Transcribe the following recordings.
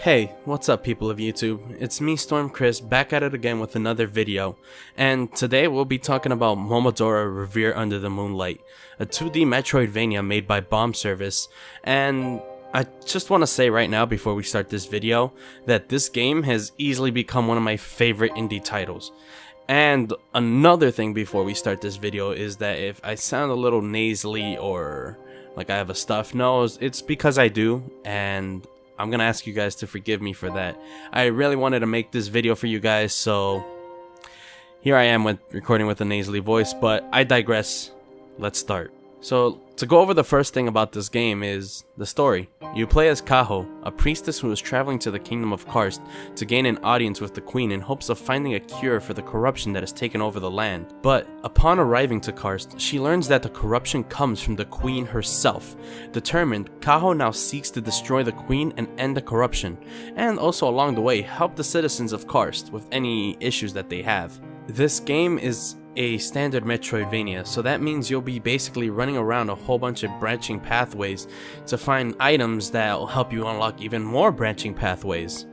Hey, what's up people of YouTube? It's me, StormChris, back at it again with another video, and today we'll be talking about Momodora Reverie Under the Moonlight, a 2D Metroidvania made by Bomb Service. And I just want to say right now before we start this video that this game has easily become one of my favorite indie titles. And another thing before we start this video is that if I sound a little nasally or like I have a stuffed nose, it's because I do, and I'm gonna ask you guys to forgive me for that. I really wanted to make this video for you guys, so here I am recording with a nasally voice, but I digress. Let's start. So, to go over the first thing about this game is the story. You play as Kaho, a priestess who is traveling to the kingdom of Karst to gain an audience with the queen in hopes of finding a cure for the corruption that has taken over the land. But upon arriving to Karst, she learns that the corruption comes from the queen herself. Determined, Kaho now seeks to destroy the queen and end the corruption, and also along the way help the citizens of Karst with any issues that they have. This game is a standard Metroidvania, so that means you'll be basically running around a whole bunch of branching pathways to find items that will help you unlock even more branching pathways.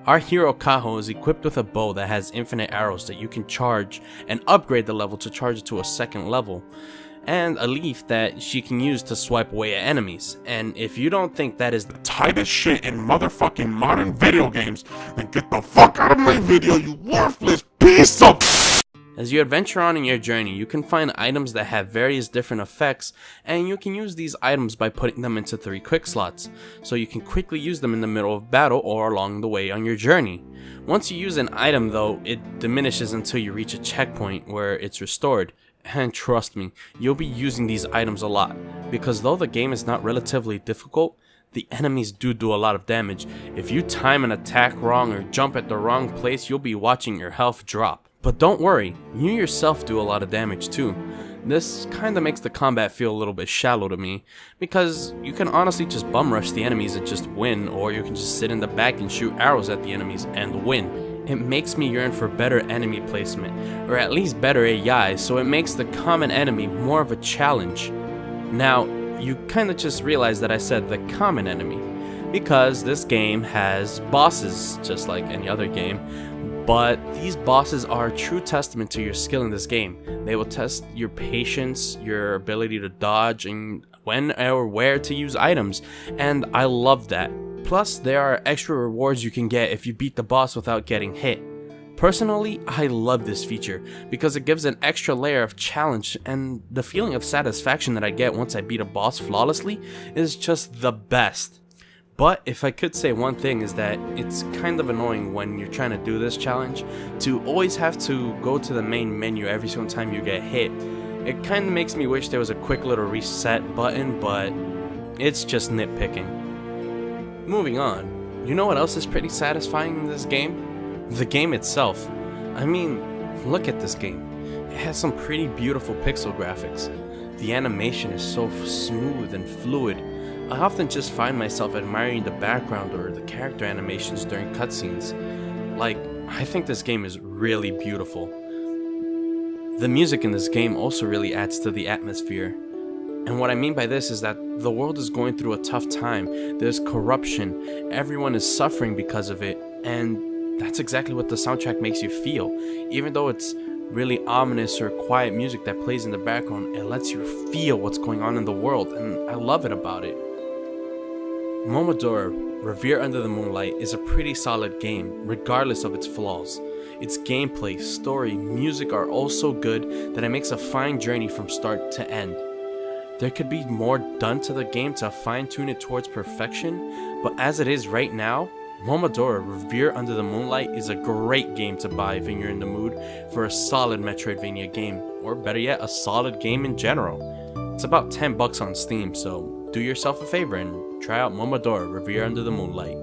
Our hero Kaho is equipped with a bow that has infinite arrows that you can charge and upgrade the level to charge it to a second level, and a leaf that she can use to swipe away at enemies. And if you don't think that is the tightest shit in motherfucking modern video games, then get the fuck out of my video, you worthless piece of... As you adventure on in your journey, you can find items that have various different effects, and you can use these items by putting them into 3 quick slots, so you can quickly use them in the middle of battle or along the way on your journey. Once you use an item though, it diminishes until you reach a checkpoint where it's restored. And trust me, you'll be using these items a lot, because though the game is not relatively difficult, the enemies do a lot of damage. If you time an attack wrong or jump at the wrong place, you'll be watching your health drop. But don't worry, you yourself do a lot of damage too. This kinda makes the combat feel a little bit shallow to me, because you can honestly just bum rush the enemies and just win, or you can just sit in the back and shoot arrows at the enemies and win. It makes me yearn for better enemy placement, or at least better AI, so it makes the common enemy more of a challenge. Now, you kinda just realized that I said the common enemy, because this game has bosses, just like any other game. But these bosses are a true testament to your skill in this game. They will test your patience, your ability to dodge, and when or where to use items, and I love that. Plus, there are extra rewards you can get if you beat the boss without getting hit. Personally, I love this feature because it gives an extra layer of challenge, and the feeling of satisfaction that I get once I beat a boss flawlessly is just the best. But if I could say one thing is that it's kind of annoying when you're trying to do this challenge to always have to go to the main menu every single time you get hit. It kind of makes me wish there was a quick little reset button, but it's just nitpicking. Moving on, you know what else is pretty satisfying in this game? The game itself. I mean, look at this game. It has some pretty beautiful pixel graphics. The animation is so smooth and fluid. I often just find myself admiring the background or the character animations during cutscenes. Like, I think this game is really beautiful. The music in this game also really adds to the atmosphere. And what I mean by this is that the world is going through a tough time. There's corruption, everyone is suffering because of it, and that's exactly what the soundtrack makes you feel. Even though it's really ominous or quiet music that plays in the background, it lets you feel what's going on in the world, and I love it about it. Momodora Reverie Under the Moonlight is a pretty solid game, regardless of its flaws. Its gameplay, story, music are all so good that it makes a fine journey from start to end. There could be more done to the game to fine-tune it towards perfection, but as it is right now, Momodora Reverie Under the Moonlight is a great game to buy if you're in the mood for a solid Metroidvania game, or better yet, a solid game in general. It's about $10 on Steam, so do yourself a favor and try out Momodora Reverie Under the Moonlight.